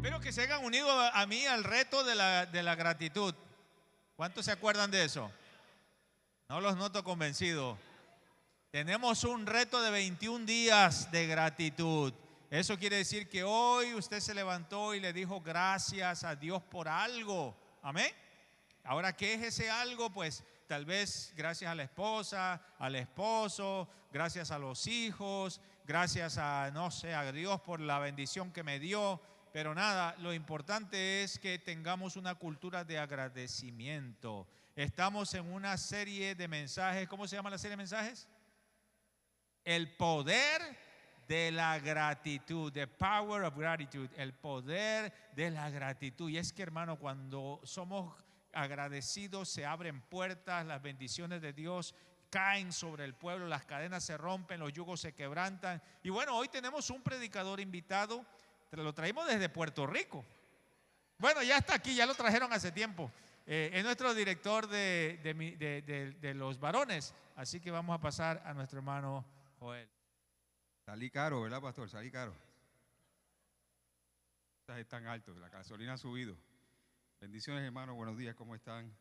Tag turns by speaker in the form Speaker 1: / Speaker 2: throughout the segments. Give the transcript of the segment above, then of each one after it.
Speaker 1: Espero que se hayan unido a mí al reto de la gratitud. ¿Cuántos se acuerdan de eso? No los noto convencidos. Tenemos un reto de 21 días de gratitud. Eso quiere decir que hoy usted se levantó y le dijo gracias a Dios por algo. Amén. Ahora, ¿qué es ese algo? Pues tal vez gracias a la esposa, al esposo, gracias a los hijos, gracias a, no sé, a Dios por la bendición que me dio. Pero nada, lo importante es que tengamos una cultura de agradecimiento. Estamos en una serie de mensajes. ¿Cómo se llama la serie de mensajes? El poder de la gratitud, the power of gratitude, el poder de la gratitud. Y es que, hermano, cuando somos agradecidos se abren puertas, las bendiciones de Dios caen sobre el pueblo, las cadenas se rompen, los yugos se quebrantan. Y bueno, hoy tenemos un predicador invitado, lo traímos desde Puerto Rico. Bueno, ya está aquí, ya lo trajeron hace tiempo. Es nuestro director de los varones, así que vamos a pasar a nuestro hermano Joel.
Speaker 2: Salí caro, ¿verdad, pastor? Salí caro. Estas están altos, la gasolina ha subido. Bendiciones, hermanos, buenos días, ¿cómo están?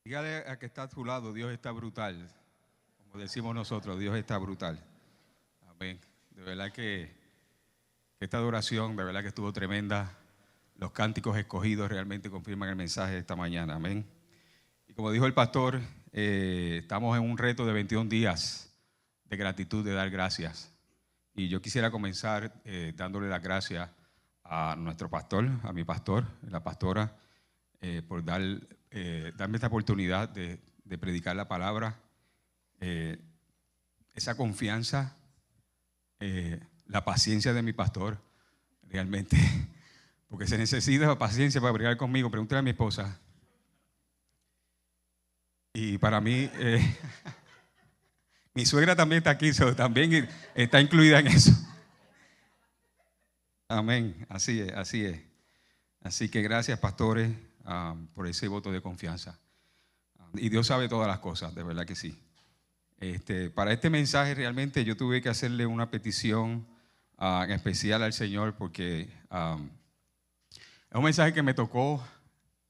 Speaker 2: Dígale a que está a tu lado, Dios está brutal. Como decimos nosotros, Dios está brutal. Amén. De verdad que esta adoración, de verdad que estuvo tremenda. Los cánticos escogidos realmente confirman el mensaje de esta mañana. Amén. Y como dijo el pastor, estamos en un reto de 21 días de gratitud, de dar gracias. Y yo quisiera comenzar dándole las gracias a nuestro pastor, a mi pastor, la pastora, por darme esta oportunidad de predicar la palabra. Esa confianza, la paciencia de mi pastor, realmente, porque se necesita paciencia para predicar conmigo. Pregúntale a mi esposa. Y para mí, mi suegra también está aquí, también está incluida en eso. Amén, así es, así es. Así que gracias, pastores, por ese voto de confianza. Y Dios sabe todas las cosas, de verdad que sí. Para este mensaje realmente yo tuve que hacerle una petición en especial al Señor, porque es un mensaje que me tocó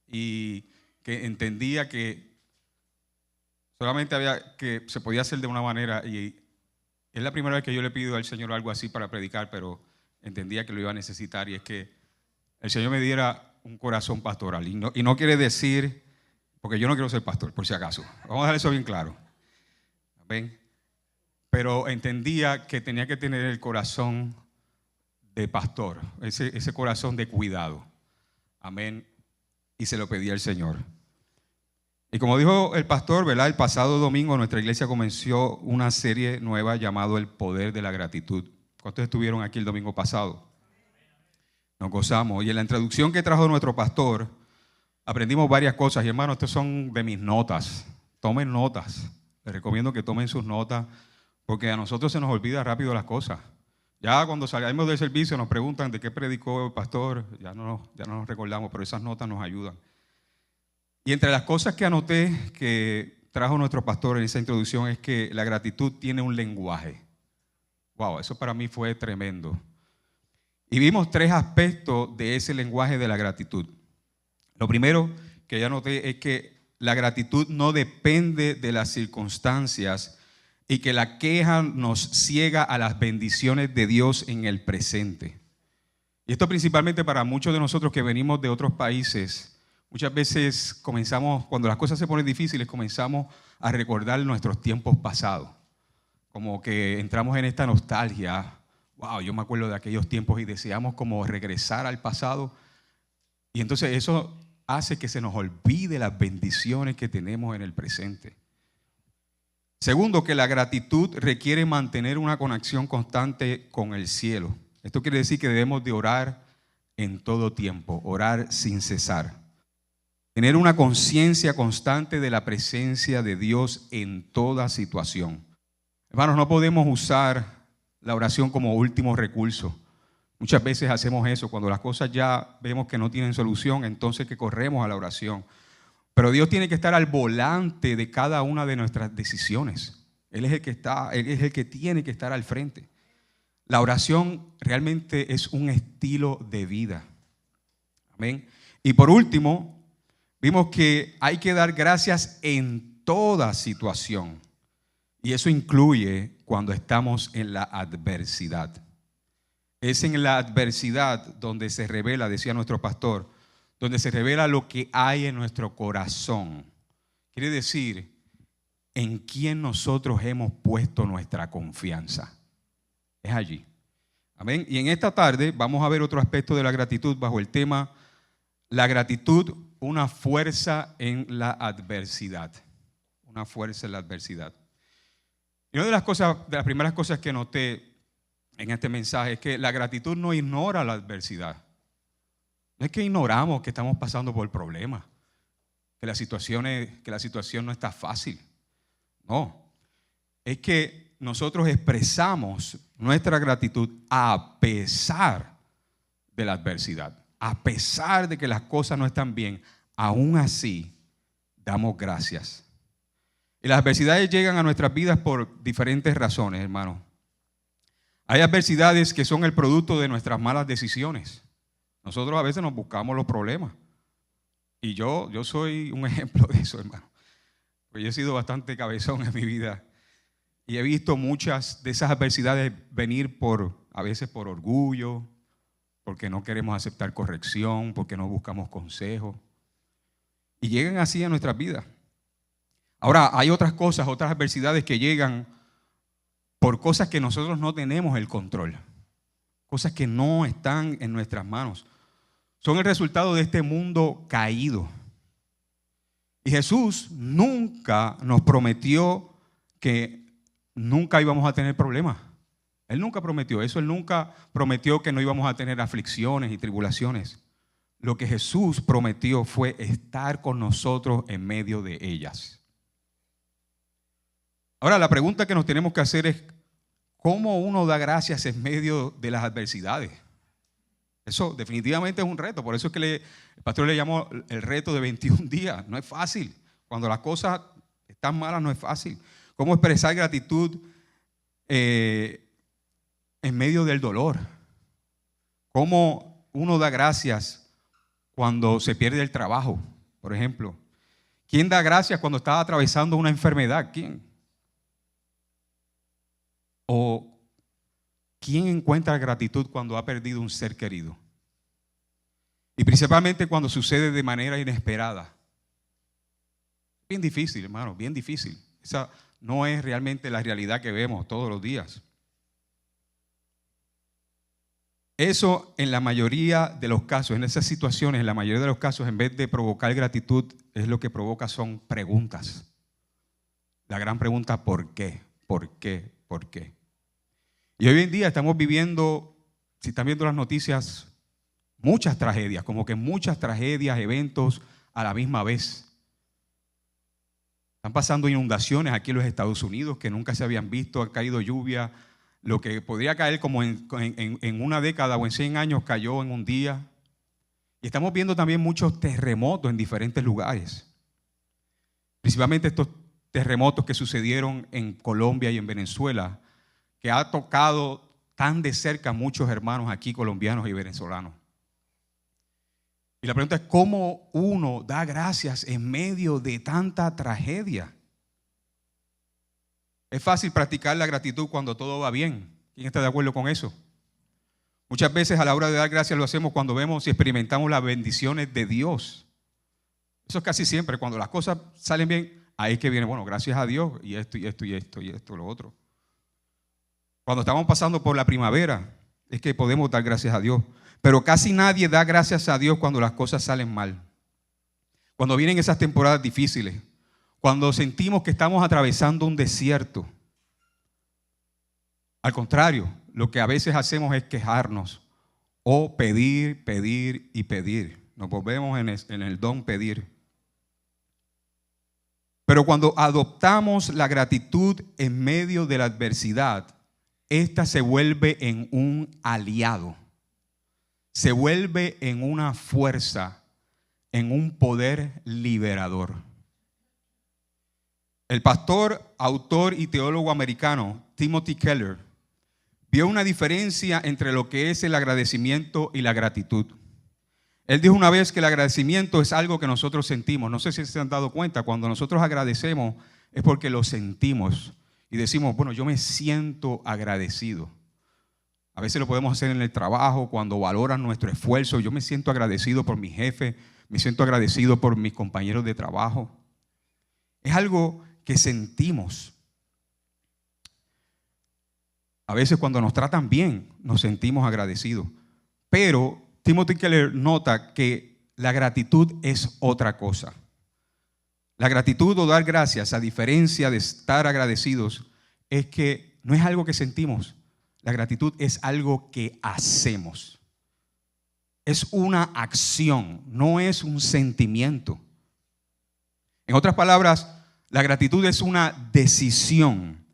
Speaker 2: y que entendía que solamente que se podía hacer de una manera, y es la primera vez que yo le pido al Señor algo así para predicar, pero entendía que lo iba a necesitar, y es que el Señor me diera un corazón pastoral. Y no quiere decir, porque yo no quiero ser pastor, por si acaso. Vamos a dejar eso bien claro. ¿Ven? Pero entendía que tenía que tener el corazón de pastor, ese corazón de cuidado. Amén. Y se lo pedí al Señor. Y como dijo el pastor, ¿verdad? El pasado domingo nuestra iglesia comenzó una serie nueva llamado El Poder de la Gratitud. ¿Cuántos estuvieron aquí el domingo pasado? Nos gozamos. Y en la introducción que trajo nuestro pastor, aprendimos varias cosas. Y hermanos, estas son de mis notas. Tomen notas. Les recomiendo que tomen sus notas, porque a nosotros se nos olvida rápido las cosas. Ya cuando salimos del servicio nos preguntan de qué predicó el pastor. Ya no nos recordamos, pero esas notas nos ayudan. Y entre las cosas que anoté que trajo nuestro pastor en esa introducción es que la gratitud tiene un lenguaje. Wow, eso para mí fue tremendo. Y vimos 3 aspectos de ese lenguaje de la gratitud. Lo primero que ya noté es que la gratitud no depende de las circunstancias y que la queja nos ciega a las bendiciones de Dios en el presente. Y esto principalmente para muchos de nosotros que venimos de otros países. Muchas veces comenzamos, cuando las cosas se ponen difíciles, comenzamos a recordar nuestros tiempos pasados. Como que entramos en esta nostalgia. Wow, yo me acuerdo de aquellos tiempos y deseamos como regresar al pasado. Y entonces eso hace que se nos olvide las bendiciones que tenemos en el presente. Segundo, que la gratitud requiere mantener una conexión constante con el cielo. Esto quiere decir que debemos de orar en todo tiempo, orar sin cesar. Tener una conciencia constante de la presencia de Dios en toda situación. Hermanos, no podemos usar la oración como último recurso. Muchas veces hacemos eso, cuando las cosas ya vemos que no tienen solución, entonces que corremos a la oración. Pero Dios tiene que estar al volante de cada una de nuestras decisiones. Él es el que tiene que estar al frente. La oración realmente es un estilo de vida. Amén. Y por último, vimos que hay que dar gracias en toda situación. Y eso incluye cuando estamos en la adversidad. Es en la adversidad donde se revela, decía nuestro pastor, donde se revela lo que hay en nuestro corazón. Quiere decir, en quién nosotros hemos puesto nuestra confianza. Es allí. Amén. Y en esta tarde vamos a ver otro aspecto de la gratitud bajo el tema la gratitud, una fuerza en la adversidad. Una fuerza en la adversidad. Y una de las primeras cosas que noté en este mensaje es que la gratitud no ignora la adversidad. No es que ignoramos que estamos pasando por problemas, que la situación no está fácil. No, es que nosotros expresamos nuestra gratitud a pesar de la adversidad. A pesar de que las cosas no están bien, aún así damos gracias. Y las adversidades llegan a nuestras vidas por diferentes razones, hermano. Hay adversidades que son el producto de nuestras malas decisiones. Nosotros a veces nos buscamos los problemas. Y yo soy un ejemplo de eso, hermano. Pues yo he sido bastante cabezón en mi vida. Y he visto muchas de esas adversidades venir a veces por orgullo, porque no queremos aceptar corrección, porque no buscamos consejo. Y llegan así a nuestras vidas. Ahora, hay otras cosas, otras adversidades que llegan por cosas que nosotros no tenemos el control. Cosas que no están en nuestras manos. Son el resultado de este mundo caído. Y Jesús nunca nos prometió que nunca íbamos a tener problemas. Él nunca prometió eso. Él nunca prometió que no íbamos a tener aflicciones y tribulaciones. Lo que Jesús prometió fue estar con nosotros en medio de ellas. Ahora, la pregunta que nos tenemos que hacer es, ¿cómo uno da gracias en medio de las adversidades? Eso definitivamente es un reto. Por eso es que el pastor le llamó el reto de 21 días. No es fácil. Cuando las cosas están malas no es fácil. ¿Cómo expresar gratitud en medio del dolor? ¿Cómo uno da gracias cuando se pierde el trabajo, por ejemplo? ¿Quién da gracias cuando está atravesando una enfermedad? ¿Quién? ¿O quién encuentra gratitud cuando ha perdido un ser querido? Y principalmente cuando sucede de manera inesperada. Bien difícil, hermano, bien difícil. Esa no es realmente la realidad que vemos todos los días. Eso en la mayoría de los casos, en esas situaciones, en la mayoría de los casos, en vez de provocar gratitud, es lo que provoca son preguntas. La gran pregunta, ¿por qué? ¿Por qué? ¿Por qué? Y hoy en día estamos viviendo, si están viendo las noticias, muchas tragedias, como que muchas tragedias, eventos a la misma vez. Están pasando inundaciones aquí en los Estados Unidos que nunca se habían visto, ha caído lluvia, lo que podría caer como en una década o en 100 años cayó en un día. Y estamos viendo también muchos terremotos en diferentes lugares, principalmente estos terremotos que sucedieron en Colombia y en Venezuela, que ha tocado tan de cerca a muchos hermanos aquí colombianos y venezolanos. Y la pregunta es, ¿cómo uno da gracias en medio de tanta tragedia? Es fácil practicar la gratitud cuando todo va bien. ¿Quién está de acuerdo con eso? Muchas veces a la hora de dar gracias lo hacemos cuando vemos y experimentamos las bendiciones de Dios. Eso es casi siempre, cuando las cosas salen bien, ahí es que viene, bueno, gracias a Dios, y esto, y esto, y esto, y esto, lo otro. Cuando estamos pasando por la primavera, es que podemos dar gracias a Dios. Pero casi nadie da gracias a Dios cuando las cosas salen mal. Cuando vienen esas temporadas difíciles. Cuando sentimos que estamos atravesando un desierto. Al contrario, lo que a veces hacemos es quejarnos o pedir, pedir y pedir. Nos volvemos en el don pedir. Pero cuando adoptamos la gratitud en medio de la adversidad, esta se vuelve en un aliado, se vuelve en una fuerza, en un poder liberador. El pastor, autor y teólogo americano Timothy Keller vio una diferencia entre lo que es el agradecimiento y la gratitud. Él dijo una vez que el agradecimiento es algo que nosotros sentimos. No sé si se han dado cuenta, cuando nosotros agradecemos es porque lo sentimos y decimos, bueno, yo me siento agradecido. A veces lo podemos hacer en el trabajo, cuando valoran nuestro esfuerzo. Yo me siento agradecido por mi jefe, me siento agradecido por mis compañeros de trabajo. Es algo que sentimos. A veces cuando nos tratan bien, nos sentimos agradecidos. Pero Timothy Keller nota que la gratitud es otra cosa. La gratitud o dar gracias, a diferencia de estar agradecidos, es que no es algo que sentimos. La gratitud es algo que hacemos. Es una acción, no es un sentimiento. En otras palabras, la gratitud es una decisión.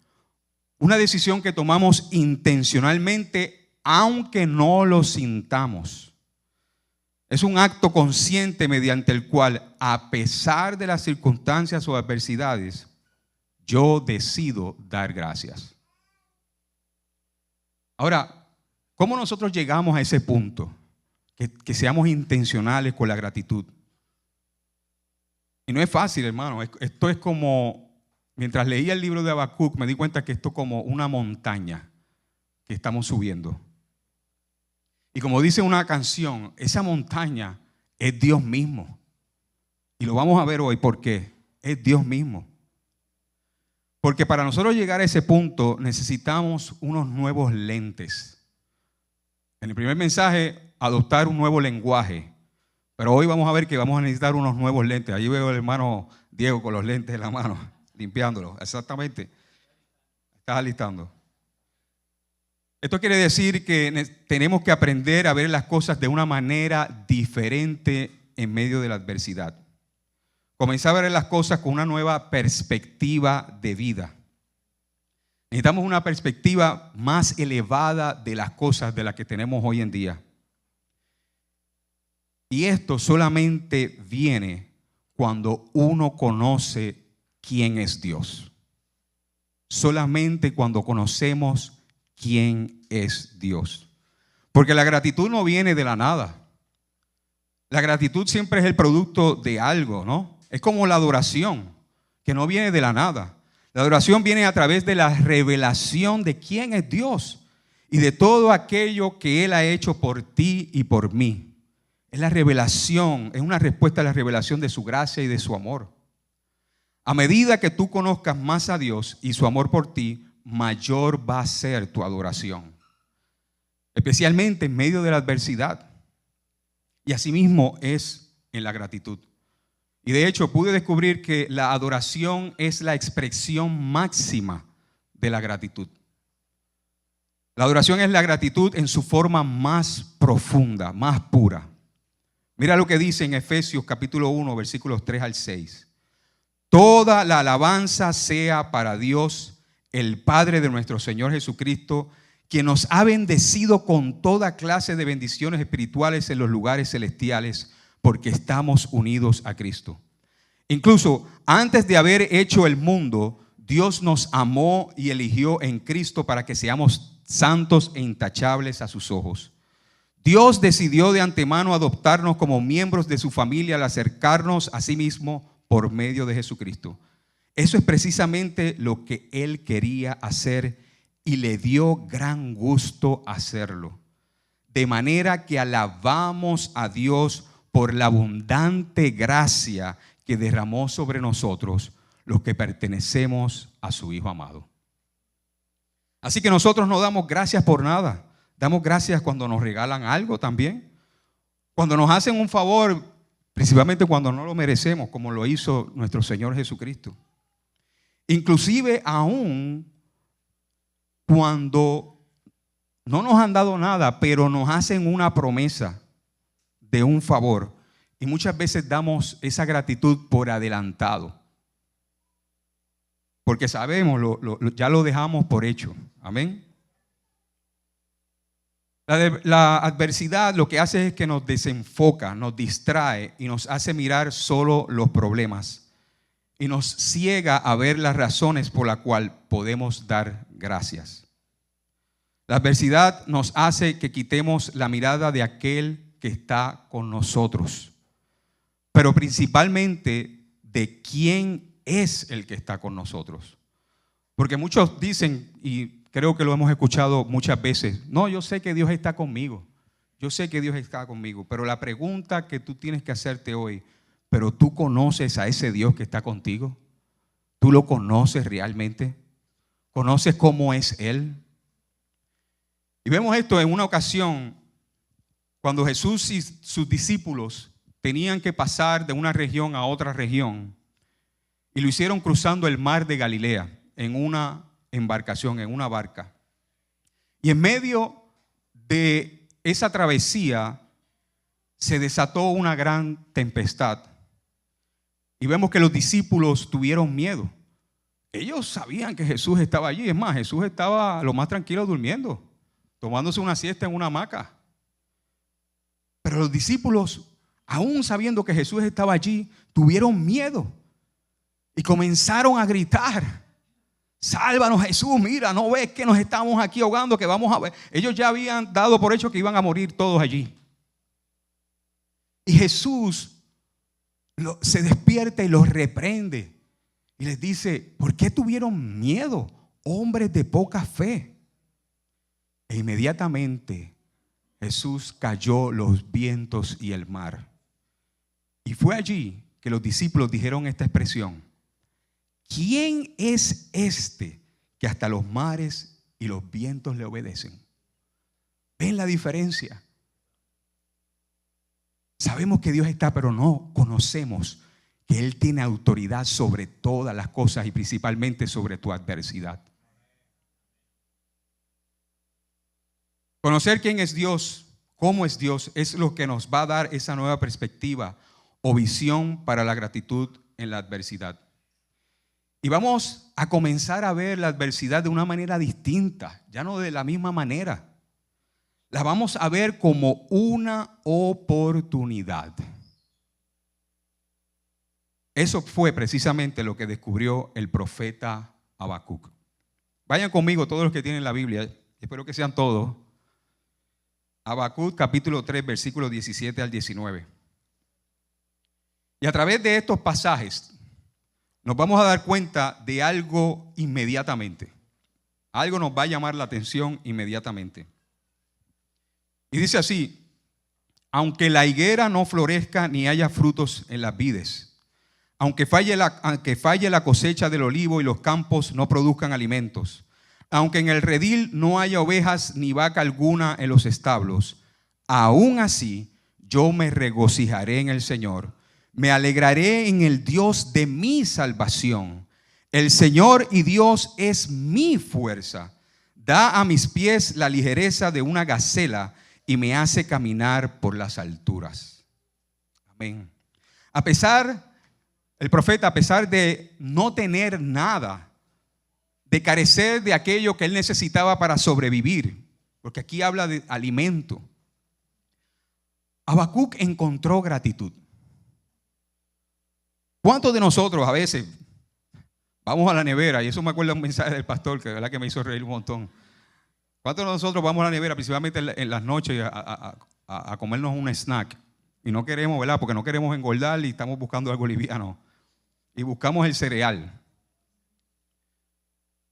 Speaker 2: Una decisión que tomamos intencionalmente, aunque no lo sintamos. Es un acto consciente mediante el cual, a pesar de las circunstancias o adversidades, yo decido dar gracias. Ahora, ¿cómo nosotros llegamos a ese punto? Que seamos intencionales con la gratitud. Y no es fácil, hermano. Esto es como, mientras leía el libro de Habacuc, me di cuenta que esto es como una montaña que estamos subiendo. Y como dice una canción, esa montaña es Dios mismo. Y lo vamos a ver hoy porque es Dios mismo. Porque para nosotros llegar a ese punto necesitamos unos nuevos lentes. En el primer mensaje, adoptar un nuevo lenguaje. Pero hoy vamos a ver que vamos a necesitar unos nuevos lentes. Allí veo al hermano Diego con los lentes en la mano, limpiándolos. Exactamente. Estás alistando. Esto quiere decir que tenemos que aprender a ver las cosas de una manera diferente en medio de la adversidad. Comenzar a ver las cosas con una nueva perspectiva de vida. Necesitamos una perspectiva más elevada de las cosas de las que tenemos hoy en día. Y esto solamente viene cuando uno conoce quién es Dios. Solamente cuando conocemos quién es Dios. Porque la gratitud no viene de la nada. La gratitud siempre es el producto de algo, ¿no? Es como la adoración, que no viene de la nada. La adoración viene a través de la revelación de quién es Dios y de todo aquello que Él ha hecho por ti y por mí. Es la revelación, es una respuesta a la revelación de su gracia y de su amor. A medida que tú conozcas más a Dios y su amor por ti, mayor va a ser tu adoración. Especialmente en medio de la adversidad. Y asimismo es en la gratitud. Y de hecho pude descubrir que la adoración es la expresión máxima de la gratitud. La adoración es la gratitud en su forma más profunda, más pura. Mira lo que dice en Efesios capítulo 1, versículos 3 al 6. Toda la alabanza sea para Dios, el Padre de nuestro Señor Jesucristo, quien nos ha bendecido con toda clase de bendiciones espirituales en los lugares celestiales, porque estamos unidos a Cristo. Incluso antes de haber hecho el mundo, Dios nos amó y eligió en Cristo para que seamos santos e intachables a sus ojos. Dios decidió de antemano adoptarnos como miembros de su familia al acercarnos a sí mismo por medio de Jesucristo. Eso es precisamente lo que Él quería hacer y le dio gran gusto hacerlo. De manera que alabamos a Dios por la abundante gracia que derramó sobre nosotros los que pertenecemos a su Hijo amado. Así que nosotros no damos gracias por nada. Damos gracias cuando nos regalan algo también. Cuando nos hacen un favor, principalmente cuando no lo merecemos, como lo hizo nuestro Señor Jesucristo. Inclusive aún cuando no nos han dado nada, pero nos hacen una promesa de un favor, y muchas veces damos esa gratitud por adelantado, porque sabemos, ya lo dejamos por hecho. Amén. La adversidad lo que hace es que nos desenfoca, nos distrae y nos hace mirar solo los problemas y nos ciega a ver las razones por las cuales podemos dar gracias. La adversidad nos hace que quitemos la mirada de aquel que está con nosotros, pero principalmente de quién es el que está con nosotros. Porque muchos dicen, y creo que lo hemos escuchado muchas veces, no, yo sé que Dios está conmigo, yo sé que Dios está conmigo, pero la pregunta que tú tienes que hacerte hoy, ¿pero tú conoces a ese Dios que está contigo? ¿Tú lo conoces realmente? ¿Conoces cómo es Él? Y vemos esto en una ocasión cuando Jesús y sus discípulos tenían que pasar de una región a otra región, y lo hicieron cruzando el mar de Galilea en una embarcación, en una barca. Y en medio de esa travesía se desató una gran tempestad. Y vemos que los discípulos tuvieron miedo. Ellos sabían que Jesús estaba allí. Es más, Jesús estaba lo más tranquilo durmiendo, tomándose una siesta en una hamaca. Pero los discípulos, aún sabiendo que Jesús estaba allí, tuvieron miedo y comenzaron a gritar: sálvanos, Jesús, mira, no ves que nos estamos aquí ahogando, que vamos a ver. Ellos ya habían dado por hecho que iban a morir todos allí. Y Jesús se despierta y los reprende y les dice: ¿por qué tuvieron miedo, hombres de poca fe? E inmediatamente Jesús calló los vientos y el mar. Y fue allí que los discípulos dijeron esta expresión: ¿quién es este que hasta los mares y los vientos le obedecen? ¿Ven la diferencia? Sabemos que Dios está, pero no conocemos que Él tiene autoridad sobre todas las cosas y principalmente sobre tu adversidad. Conocer quién es Dios, cómo es Dios, es lo que nos va a dar esa nueva perspectiva o visión para la gratitud en la adversidad. Y vamos a comenzar a ver la adversidad de una manera distinta, ya no de la misma manera. La vamos a ver como una oportunidad. Eso fue precisamente lo que descubrió el profeta Habacuc. Vayan conmigo todos los que tienen la Biblia, espero que sean todos. Habacuc capítulo 3, versículos 17 al 19. Y a través de estos pasajes nos vamos a dar cuenta de algo inmediatamente. Algo nos va a llamar la atención inmediatamente. Y dice así: aunque la higuera no florezca ni haya frutos en las vides, aunque falle la cosecha del olivo y los campos no produzcan alimentos, aunque en el redil no haya ovejas ni vaca alguna en los establos, aún así yo me regocijaré en el Señor, me alegraré en el Dios de mi salvación. El Señor y Dios es mi fuerza. Da a mis pies la ligereza de una gacela y me hace caminar por las alturas. Amén. El profeta, a pesar de no tener nada, de carecer de aquello que él necesitaba para sobrevivir, porque aquí habla de alimento, Habacuc encontró gratitud. ¿Cuántos de nosotros a veces vamos a la nevera? Y eso me acuerda un mensaje del pastor que de verdad que me hizo reír un montón. ¿Cuántos de nosotros vamos a la nevera, principalmente en las noches, a comernos un snack? Y no queremos, ¿verdad? Porque no queremos engordar y estamos buscando algo liviano. Y buscamos el cereal.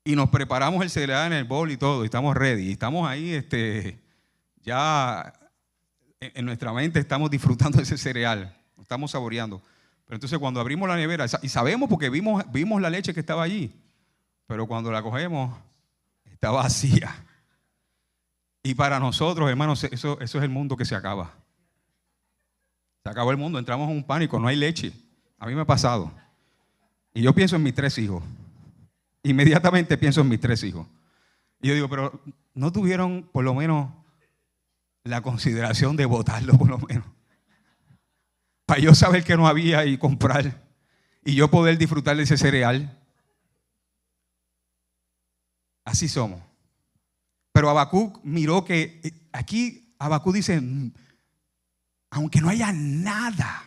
Speaker 2: Y nos preparamos el cereal en el bowl y todo. Y estamos ready. Y estamos ahí, ya en nuestra mente estamos disfrutando de ese cereal. Lo estamos saboreando. Pero entonces cuando abrimos la nevera, y sabemos porque vimos la leche que estaba allí. Pero cuando la cogemos, está vacía. Y para nosotros, hermanos, eso es el mundo que se acaba. Se acabó el mundo, entramos en un pánico, no hay leche. A mí me ha pasado. Y yo pienso en mis 3 hijos. Inmediatamente pienso en mis 3 hijos. Y yo digo, pero ¿no tuvieron por lo menos la consideración de botarlo por lo menos? Para yo saber que no había y comprar. Y yo poder disfrutar de ese cereal. Así somos. Pero Habacuc miró que aquí Habacuc dice: aunque no haya nada,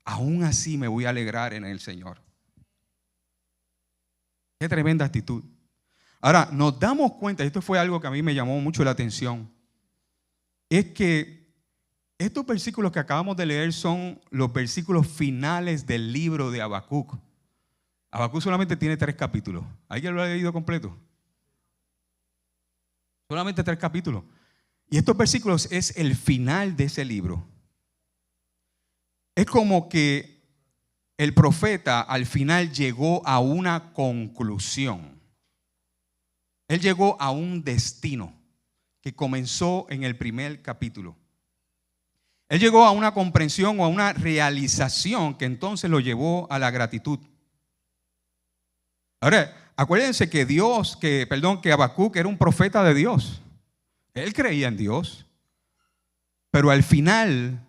Speaker 2: aún así me voy a alegrar en el Señor. Qué tremenda actitud. Ahora, nos damos cuenta, y esto fue algo que a mí me llamó mucho la atención, es que estos versículos que acabamos de leer son los versículos finales del libro de Habacuc. Habacuc solamente tiene 3 capítulos. ¿Alguien lo ha leído completo? Solamente 3 capítulos. Y estos versículos es el final de ese libro. Es como que el profeta al final llegó a una conclusión. Él llegó a un destino que comenzó en el primer capítulo. Él llegó a una comprensión o a una realización que entonces lo llevó a la gratitud. Ahora, acuérdense que que Habacuc era un profeta de Dios. Él creía en Dios. Pero al final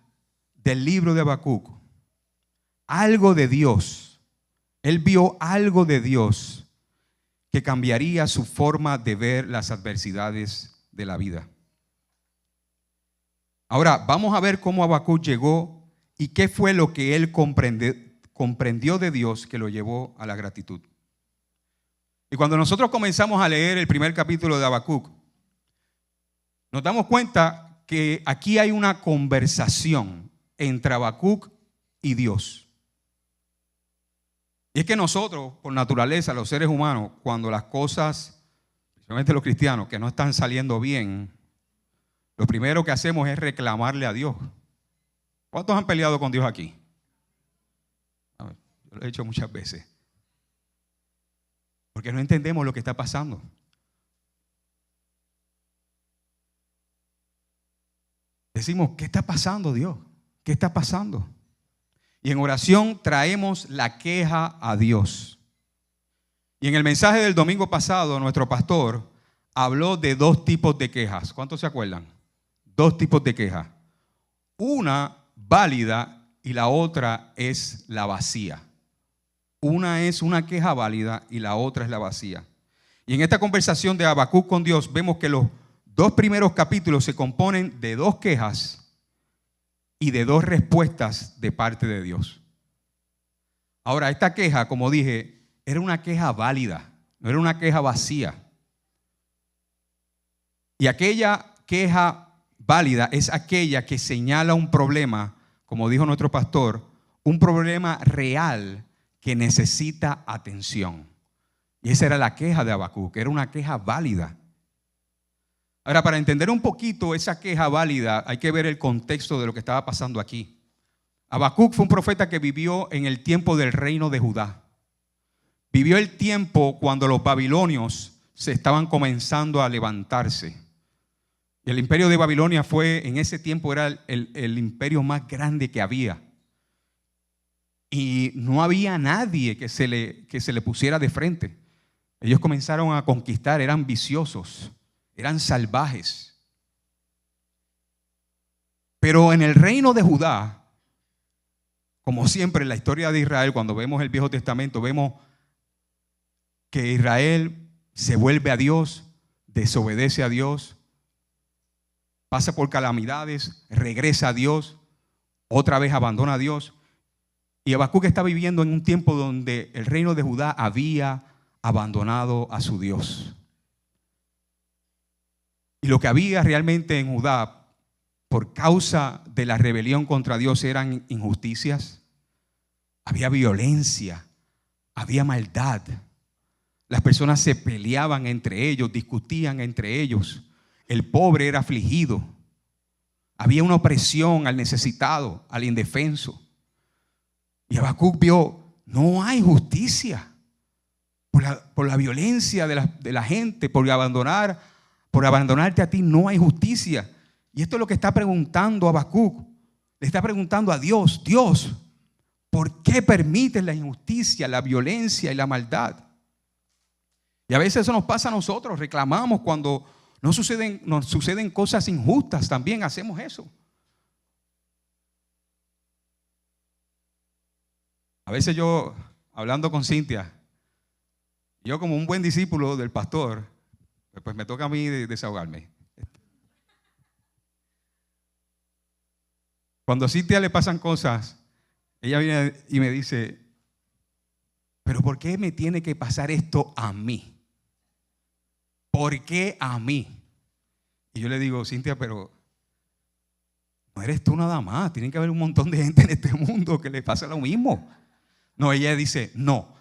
Speaker 2: del libro de Habacuc, algo de Dios, él vio algo de Dios que cambiaría su forma de ver las adversidades de la vida. Ahora, vamos a ver cómo Habacuc llegó y qué fue lo que él comprendió de Dios que lo llevó a la gratitud. Y cuando nosotros comenzamos a leer el primer capítulo de Habacuc, nos damos cuenta que aquí hay una conversación entre Habacuc y Dios. Y es que nosotros, por naturaleza, los seres humanos, cuando las cosas, especialmente los cristianos, que no están saliendo bien, lo primero que hacemos es reclamarle a Dios. ¿Cuántos han peleado con Dios aquí? Yo lo he hecho muchas veces. Porque no entendemos lo que está pasando. Decimos, ¿qué está pasando, Dios? ¿Qué está pasando? Y en oración traemos la queja a Dios. Y en el mensaje del domingo pasado, nuestro pastor habló de 2 tipos de quejas. ¿Cuántos se acuerdan? 2 tipos de quejas. Una válida y la otra es la vacía. Una es una queja válida y la otra es la vacía. Y en esta conversación de Habacuc con Dios vemos que los 2 primeros capítulos se componen de 2 quejas y de 2 respuestas de parte de Dios. Ahora, esta queja, como dije, era una queja válida, no era una queja vacía. Y aquella queja válida es aquella que señala un problema, como dijo nuestro pastor, un problema real que necesita atención. Y esa era la queja de Habacuc, que era una queja válida. Ahora, para entender un poquito esa queja válida, hay que ver el contexto de lo que estaba pasando aquí. Habacuc fue un profeta que vivió en el tiempo del reino de Judá. Vivió el tiempo cuando los babilonios se estaban comenzando a levantarse. El imperio de Babilonia en ese tiempo era el imperio más grande que había. Y no había nadie que se le pusiera de frente. Ellos comenzaron a conquistar, eran viciosos, eran salvajes. Pero en el reino de Judá, como siempre en la historia de Israel, cuando vemos el Viejo Testamento, vemos que Israel se vuelve a Dios, desobedece a Dios, pasa por calamidades, regresa a Dios, otra vez abandona a Dios. Y Habacuc está viviendo en un tiempo donde el reino de Judá había abandonado a su Dios. Y lo que había realmente en Judá, por causa de la rebelión contra Dios, eran injusticias, había violencia, había maldad. Las personas se peleaban entre ellos, discutían entre ellos. El pobre era afligido. Había una opresión al necesitado, al indefenso. Y Habacuc vio, no hay justicia por la violencia de la gente, por abandonarte a ti, no hay justicia. Y esto es lo que está preguntando Habacuc. Le está preguntando a Dios, Dios, ¿por qué permites la injusticia, la violencia y la maldad? Y a veces eso nos pasa a nosotros, reclamamos cuando nos suceden cosas injustas, también hacemos eso. A veces yo, hablando con Cintia, yo como un buen discípulo del pastor, pues me toca a mí desahogarme. Cuando a Cintia le pasan cosas, ella viene y me dice, ¿pero por qué me tiene que pasar esto a mí? ¿por qué a mí? Y yo le digo, Cintia, pero no eres tú nada más. Tiene que haber un montón de gente en este mundo que le pasa lo mismo. No, ella dice, no,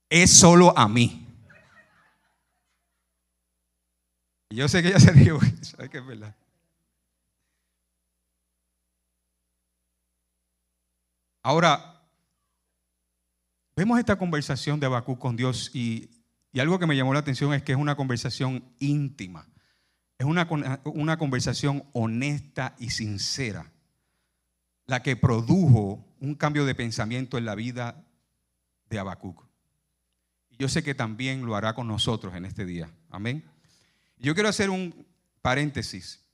Speaker 2: es solo a mí. Y yo sé que ella se rió, sabe que es verdad. Ahora, vemos esta conversación de Habacuc con Dios y algo que me llamó la atención es que es una conversación íntima. Es una conversación honesta y sincera, la que produjo un cambio de pensamiento en la vida de Habacuc. Y yo sé que también lo hará con nosotros en este día. Amén. Yo quiero hacer un paréntesis.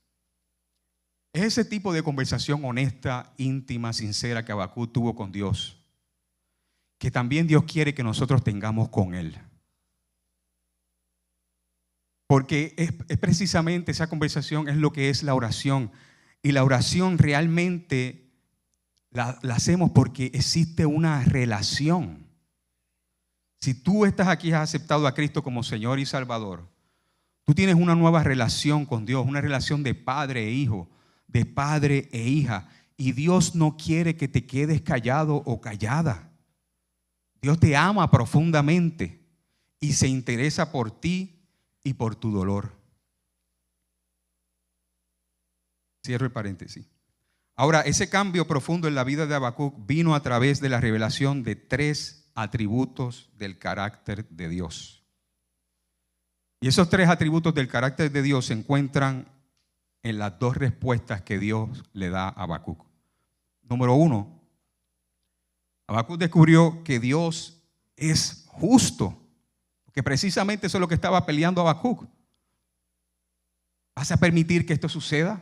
Speaker 2: Es ese tipo de conversación honesta, íntima, sincera que Habacuc tuvo con Dios, que también Dios quiere que nosotros tengamos con Él. Porque es precisamente esa conversación es lo que es la oración. Y la oración realmente la hacemos porque existe una relación. Si tú estás aquí y has aceptado a Cristo como Señor y Salvador, tú tienes una nueva relación con Dios, una relación de padre e hijo, de padre e hija. Y Dios no quiere que te quedes callado o callada. Dios te ama profundamente y se interesa por ti y por tu dolor. Cierro el paréntesis. Ahora, ese cambio profundo en la vida de Habacuc vino a través de la revelación de 3 atributos del carácter de Dios. Y esos 3 atributos del carácter de Dios se encuentran en las 2 respuestas que Dios le da a Habacuc. Número 1, Habacuc descubrió que Dios es justo. Que precisamente eso es lo que estaba peleando Habacuc. ¿Vas a permitir que esto suceda?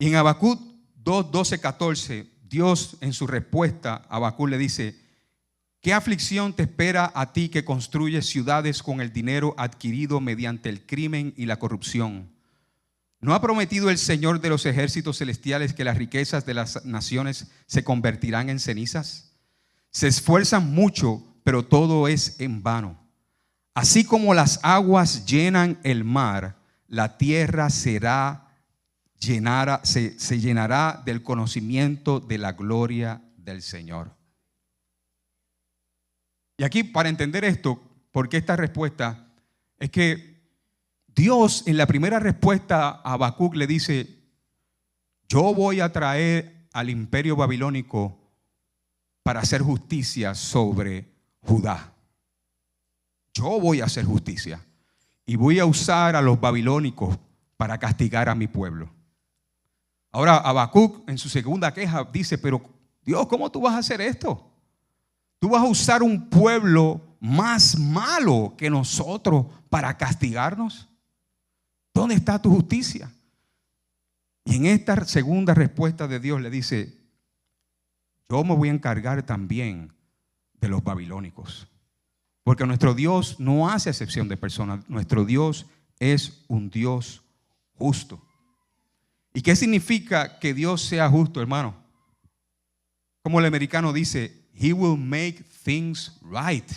Speaker 2: Y en Habacuc 2, 12, 14, Dios en su respuesta a Habacuc le dice: ¿qué aflicción te espera a ti que construyes ciudades con el dinero adquirido mediante el crimen y la corrupción? ¿No ha prometido el Señor de los ejércitos celestiales que las riquezas de las naciones se convertirán en cenizas? Se esfuerzan mucho, pero todo es en vano. Así como las aguas llenan el mar, la tierra se llenará del conocimiento de la gloria del Señor. Y aquí, para entender esto, ¿por qué esta respuesta? Es que Dios en la primera respuesta a Habacuc le dice: yo voy a traer al imperio babilónico para hacer justicia sobre Judá. Yo voy a hacer justicia y voy a usar a los babilónicos para castigar a mi pueblo. Ahora Habacuc en su segunda queja dice: pero Dios, ¿cómo tú vas a hacer esto? Tú vas a usar un pueblo más malo que nosotros para castigarnos. ¿Dónde está tu justicia? Y en esta segunda respuesta de Dios le dice: yo me voy a encargar también de los babilónicos. Porque nuestro Dios no hace excepción de personas. Nuestro Dios es un Dios justo. ¿Y qué significa que Dios sea justo, hermano? Como el americano dice, He will make things right.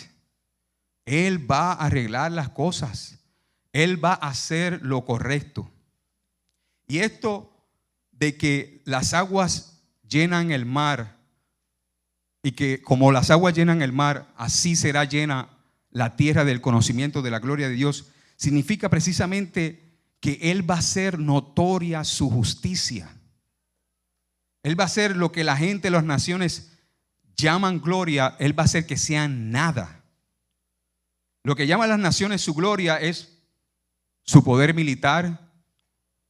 Speaker 2: Él va a arreglar las cosas. Él va a hacer lo correcto. Y esto de que las aguas llenan el mar, y que como las aguas llenan el mar, así será llena la tierra del conocimiento de la gloria de Dios, significa precisamente que Él va a hacer notoria su justicia. Él va a hacer lo que la gente de las naciones llaman gloria, Él va a hacer que sean nada. Lo que llaman las naciones su gloria es su poder militar,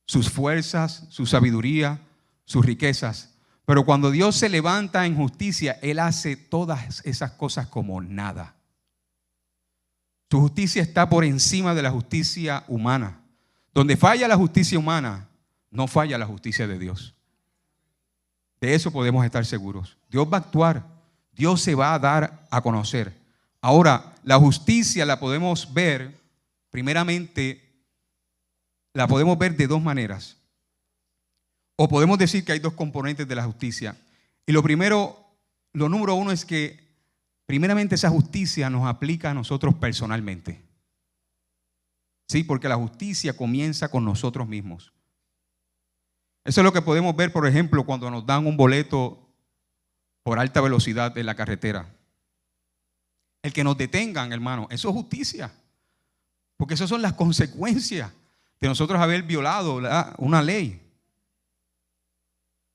Speaker 2: sus fuerzas, su sabiduría, sus riquezas. Pero cuando Dios se levanta en justicia, Él hace todas esas cosas como nada. Su justicia está por encima de la justicia humana. Donde falla la justicia humana, no falla la justicia de Dios. De eso podemos estar seguros. Dios va a actuar. Dios se va a dar a conocer. Ahora, la justicia la podemos ver, primeramente, la podemos ver de 2 maneras. O podemos decir que hay 2 componentes de la justicia. Y lo número 1 es que primeramente esa justicia nos aplica a nosotros personalmente. Sí, porque la justicia comienza con nosotros mismos. Eso es lo que podemos ver, por ejemplo, cuando nos dan un boleto por alta velocidad en la carretera. El que nos detengan, hermano, eso es justicia. Porque esas son las consecuencias de nosotros haber violado una ley.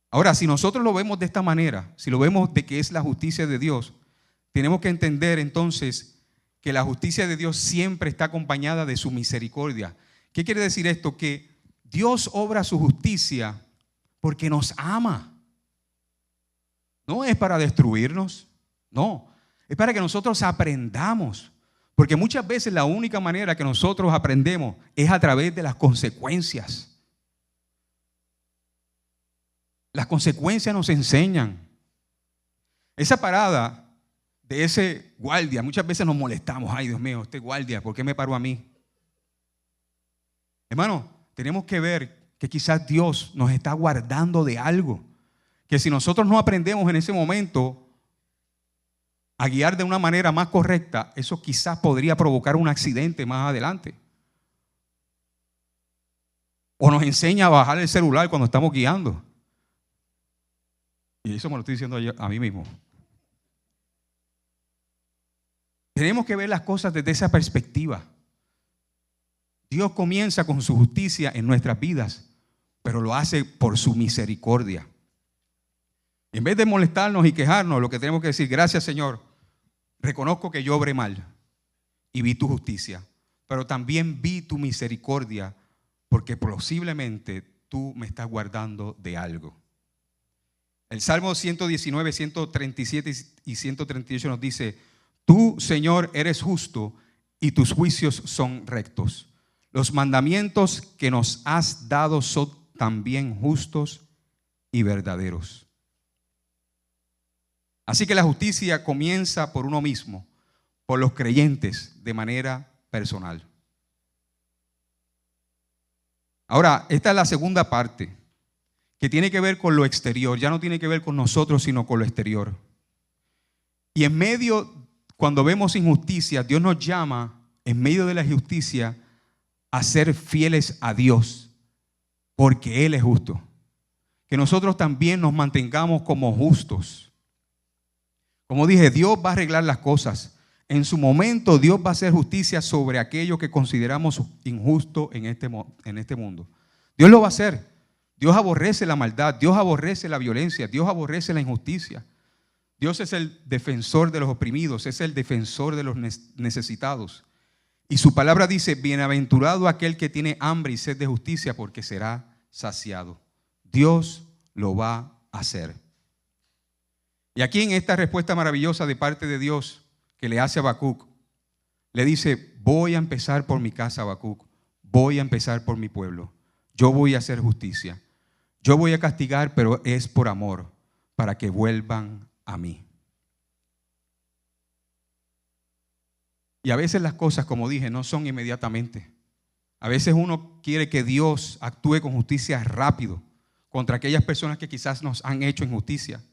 Speaker 2: Ahora, si nosotros lo vemos de esta manera, si lo vemos de que es la justicia de Dios, tenemos que entender entonces que la justicia de Dios siempre está acompañada de su misericordia. ¿Qué quiere decir esto? Que Dios obra su justicia porque nos ama. No es para destruirnos, no. Es para que nosotros aprendamos. Porque muchas veces la única manera que nosotros aprendemos es a través de las consecuencias. Las consecuencias nos enseñan. Esa parada de ese guardia, muchas veces nos molestamos. Ay, Dios mío, este guardia, ¿por qué me paró a mí? Hermano, tenemos que ver que quizás Dios nos está guardando de algo. Que si nosotros no aprendemos en ese momento a guiar de una manera más correcta, eso quizás podría provocar un accidente más adelante. O nos enseña a bajar el celular cuando estamos guiando. Y eso me lo estoy diciendo a mí mismo. Tenemos que ver las cosas desde esa perspectiva. Dios comienza con su justicia en nuestras vidas, pero lo hace por su misericordia. En vez de molestarnos y quejarnos, lo que tenemos que decir: gracias, Señor, reconozco que yo obré mal y vi tu justicia, pero también vi tu misericordia, porque posiblemente tú me estás guardando de algo. El Salmo 119, 137 y 138 nos dice: tú, Señor, eres justo y tus juicios son rectos. Los mandamientos que nos has dado son también justos y verdaderos. Así que la justicia comienza por uno mismo, por los creyentes, de manera personal. Ahora, esta es la segunda parte, que tiene que ver con lo exterior. Ya no tiene que ver con nosotros, sino con lo exterior. Y en medio, cuando vemos injusticia, Dios nos llama, en medio de la injusticia, a ser fieles a Dios, porque Él es justo. Que nosotros también nos mantengamos como justos. Como dije, Dios va a arreglar las cosas. En su momento, Dios va a hacer justicia sobre aquello que consideramos injusto en este mundo. Dios lo va a hacer. Dios aborrece la maldad, Dios aborrece la violencia, Dios aborrece la injusticia. Dios es el defensor de los oprimidos, es el defensor de los necesitados. Y su palabra dice: bienaventurado aquel que tiene hambre y sed de justicia, porque será saciado. Dios lo va a hacer. Y aquí, en esta respuesta maravillosa de parte de Dios que le hace a Habacuc, le dice: voy a empezar por mi casa, Habacuc, voy a empezar por mi pueblo. Yo voy a hacer justicia. Yo voy a castigar, pero es por amor, para que vuelvan a mí. Y a veces las cosas, como dije, no son inmediatamente. A veces uno quiere que Dios actúe con justicia rápido contra aquellas personas que quizás nos han hecho injusticia.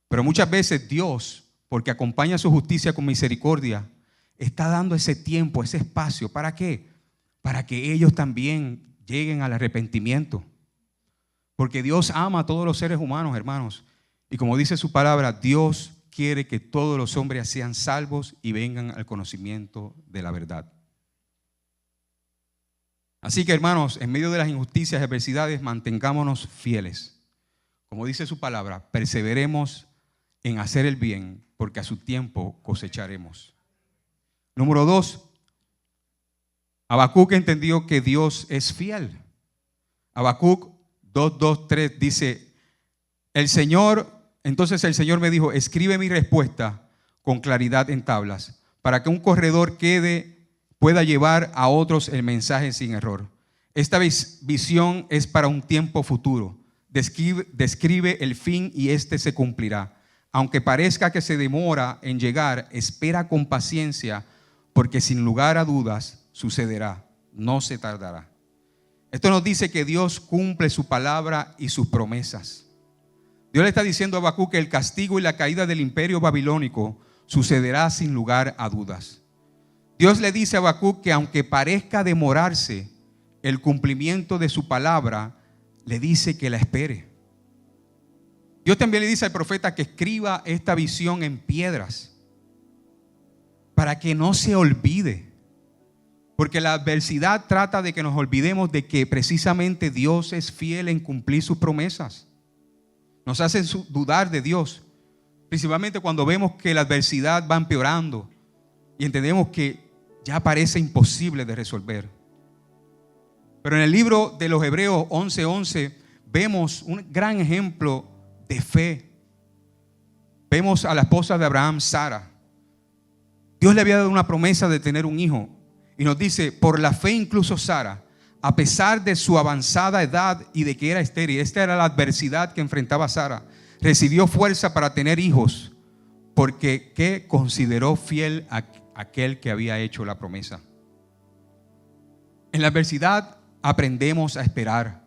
Speaker 2: Pero muchas veces Dios, porque acompaña su justicia con misericordia, está dando ese tiempo, ese espacio. ¿Para qué? Para que ellos también lleguen al arrepentimiento. Porque Dios ama a todos los seres humanos, hermanos. Y como dice su palabra, Dios quiere que todos los hombres sean salvos y vengan al conocimiento de la verdad. Así que, hermanos, en medio de las injusticias y adversidades, mantengámonos fieles. Como dice su palabra, perseveremos en hacer el bien, porque a su tiempo cosecharemos. Número 2, Habacuc entendió que Dios es fiel. Habacuc 2:3 dice: entonces el Señor me dijo: escribe mi respuesta con claridad en tablas, para que un corredor pueda llevar a otros el mensaje sin error. Esta visión es para un tiempo futuro. Describe el fin y este se cumplirá. Aunque parezca que se demora en llegar, espera con paciencia, porque sin lugar a dudas sucederá, no se tardará. Esto nos dice que Dios cumple su palabra y sus promesas. Dios le está diciendo a Habacuc que el castigo y la caída del imperio babilónico sucederá sin lugar a dudas. Dios le dice a Habacuc que aunque parezca demorarse el cumplimiento de su palabra, le dice que la espere. Dios también le dice al profeta que escriba esta visión en piedras para que no se olvide. Porque la adversidad trata de que nos olvidemos de que precisamente Dios es fiel en cumplir sus promesas. Nos hacen dudar de Dios, principalmente cuando vemos que la adversidad va empeorando y entendemos que ya parece imposible de resolver. Pero en el libro de los Hebreos 11:11 vemos un gran ejemplo de fe. Vemos a la esposa de Abraham, Sara. Dios le había dado una promesa de tener un hijo. Y nos dice, por la fe incluso Sara, a pesar de su avanzada edad y de que era estéril, esta era la adversidad que enfrentaba Sara, recibió fuerza para tener hijos, porque ¿qué? Consideró fiel a aquel que había hecho la promesa. En la adversidad aprendemos a esperar,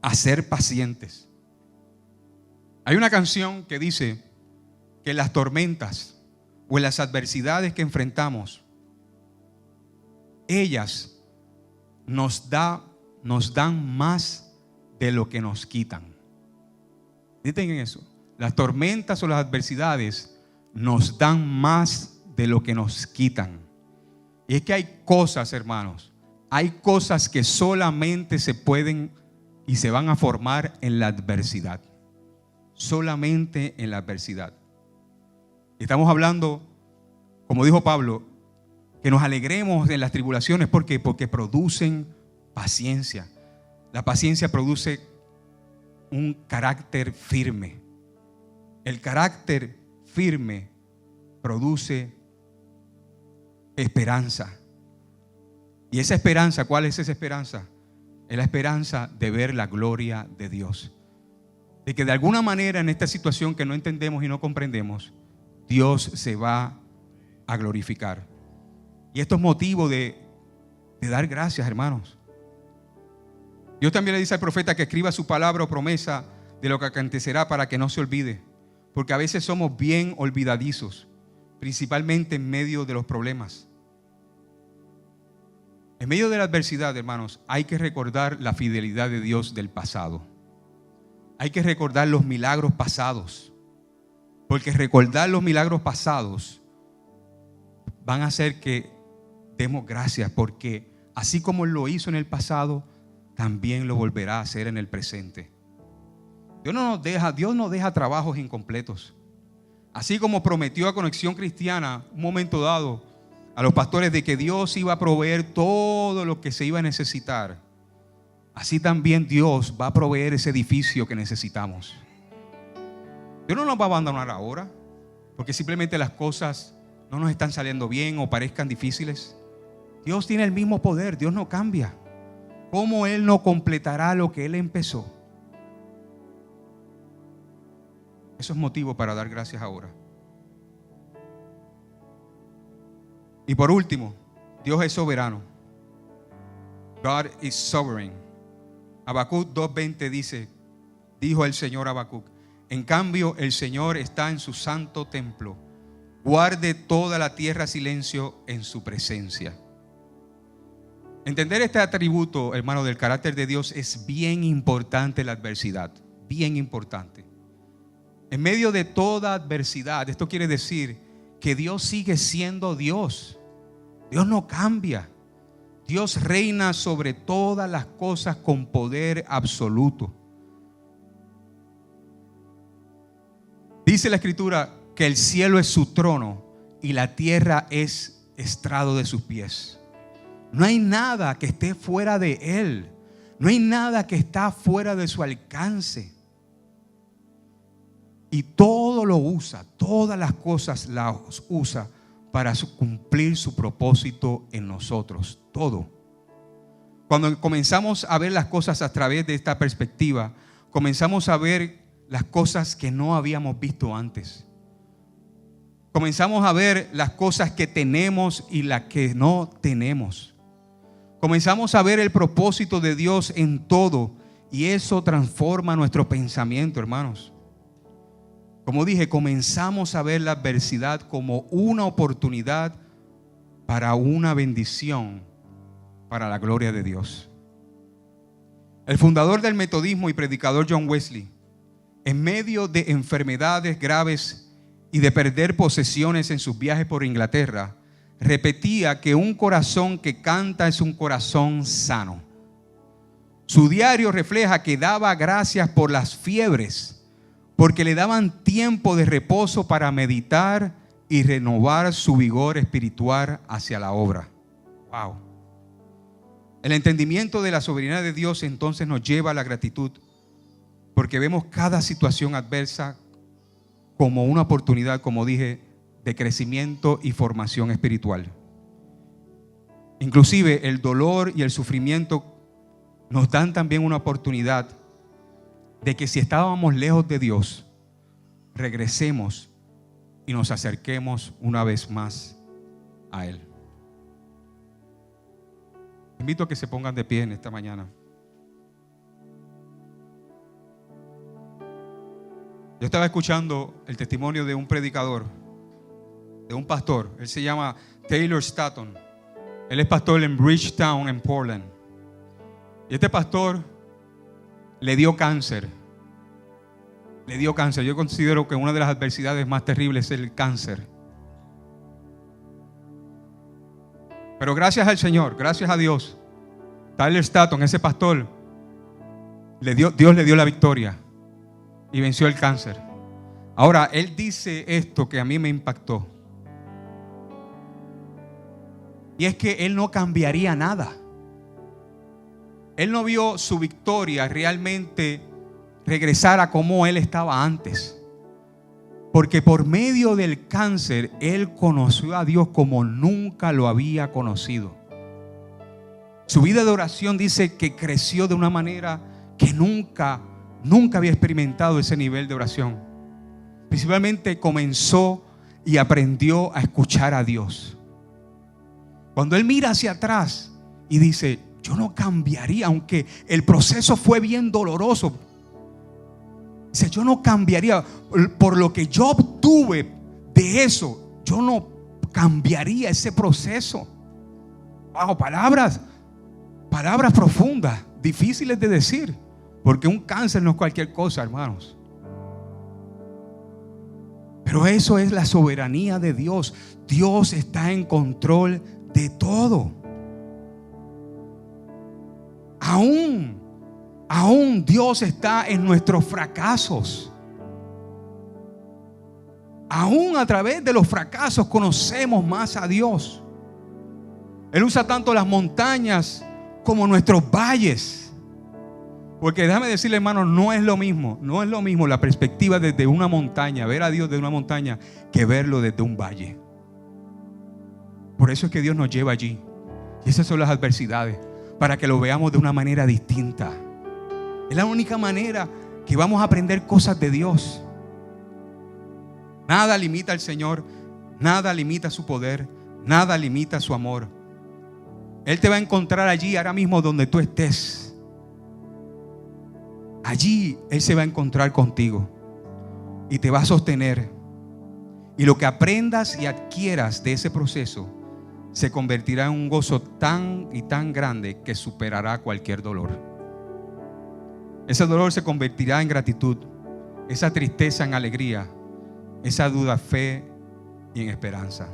Speaker 2: a ser pacientes. Hay una canción que dice que en las tormentas o en las adversidades que enfrentamos, ellas nos dan más de lo que nos quitan. Dicen en eso. Las tormentas o las adversidades nos dan más de lo que nos quitan. Y es que hay cosas, hermanos, hay cosas que solamente se pueden y se van a formar en la adversidad. Solamente en la adversidad. Estamos hablando, como dijo Pablo, que nos alegremos en las tribulaciones. ¿Por qué? Porque producen paciencia. La paciencia produce un carácter firme. El carácter firme produce esperanza. Y esa esperanza, ¿cuál es esa esperanza? Es la esperanza de ver la gloria de Dios. De que de alguna manera en esta situación que no entendemos y no comprendemos, Dios se va a glorificar. Y esto es motivo de dar gracias, hermanos. Dios también le dice al profeta que escriba su palabra o promesa de lo que acontecerá para que no se olvide. Porque a veces somos bien olvidadizos, principalmente en medio de los problemas. En medio de la adversidad, hermanos, hay que recordar la fidelidad de Dios del pasado. Hay que recordar los milagros pasados. Porque recordar los milagros pasados van a hacer que demos gracias, porque así como Él lo hizo en el pasado, también lo volverá a hacer en el presente. Dios no deja trabajos incompletos. Así como prometió a Conexión Cristiana un momento dado a los pastores de que Dios iba a proveer todo lo que se iba a necesitar, así también Dios va a proveer ese edificio que necesitamos. Dios no nos va a abandonar ahora porque simplemente las cosas no nos están saliendo bien o parezcan difíciles. Dios tiene el mismo poder, Dios no cambia. ¿Cómo Él no completará lo que Él empezó? Eso es motivo para dar gracias ahora. Y por último, Dios es soberano. God is sovereign. Habacuc 2:20 dice, dijo el Señor a Habacuc, en cambio el Señor está en su santo templo. Guarde toda la tierra silencio en su presencia. Entender este atributo, hermano, del carácter de Dios es bien importante en la adversidad. Bien importante. En medio de toda adversidad, esto quiere decir que Dios sigue siendo Dios. Dios no cambia. Dios reina sobre todas las cosas con poder absoluto. Dice la Escritura que el cielo es su trono y la tierra es estrado de sus pies. No hay nada que esté fuera de Él. No hay nada que está fuera de su alcance. Y todo lo usa, todas las cosas las usa para cumplir su propósito en nosotros. Todo. Cuando comenzamos a ver las cosas a través de esta perspectiva, comenzamos a ver las cosas que no habíamos visto antes. Comenzamos a ver las cosas que tenemos y las que no tenemos. Comenzamos a ver el propósito de Dios en todo y eso transforma nuestro pensamiento, hermanos. Como dije, comenzamos a ver la adversidad como una oportunidad para una bendición para la gloria de Dios. El fundador del metodismo y predicador John Wesley, en medio de enfermedades graves y de perder posesiones en sus viajes por Inglaterra, repetía que un corazón que canta es un corazón sano. Su diario refleja que daba gracias por las fiebres, porque le daban tiempo de reposo para meditar y renovar su vigor espiritual hacia la obra. Wow. El entendimiento de la soberanía de Dios entonces nos lleva a la gratitud, porque vemos cada situación adversa como una oportunidad, como dije, de crecimiento y formación espiritual. Inclusive el dolor y el sufrimiento nos dan también una oportunidad de que si estábamos lejos de Dios, regresemos y nos acerquemos una vez más a Él. Invito a que se pongan de pie en esta mañana. Yo estaba escuchando el testimonio de un predicador, de un pastor. Él se llama Taylor Staton. Él es pastor en Bridgetown, en Portland. Y este pastor le dio cáncer. Le dio cáncer. Yo considero que una de las adversidades más terribles es el cáncer. Pero gracias al Señor, gracias a Dios, Taylor Staton, ese pastor, Dios le dio la victoria y venció el cáncer. Ahora, él dice esto que a mí me impactó. Y es que él no cambiaría nada. Él no vio su victoria realmente regresar a como él estaba antes. Porque por medio del cáncer, él conoció a Dios como nunca lo había conocido. Su vida de oración dice que creció de una manera que nunca había experimentado ese nivel de oración. Principalmente comenzó y aprendió a escuchar a Dios. Cuando él mira hacia atrás y dice, yo no cambiaría, aunque el proceso fue bien doloroso. Dice, yo no cambiaría por lo que yo obtuve de eso. Yo no cambiaría ese proceso. Wow, palabras profundas, difíciles de decir, porque un cáncer no es cualquier cosa, hermanos. Pero eso es la soberanía de Dios. Dios está en control de todo. Aún Dios está en nuestros fracasos. Aún a través de los fracasos conocemos más a Dios. Él usa tanto las montañas como nuestros valles. Porque déjame decirle, hermano, no es lo mismo la perspectiva desde una montaña, ver a Dios desde una montaña, que verlo desde un valle. Por eso es que Dios nos lleva allí. Y esas son las adversidades, para que lo veamos de una manera distinta. Es la única manera que vamos a aprender cosas de Dios. Nada limita al Señor, nada limita su poder, nada limita su amor. Él te va a encontrar allí, ahora mismo donde tú estés. Allí Él se va a encontrar contigo y te va a sostener. Y lo que aprendas y adquieras de ese proceso se convertirá en un gozo tan y tan grande que superará cualquier dolor. Ese dolor se convertirá en gratitud, esa tristeza en alegría, esa duda, fe y en esperanza.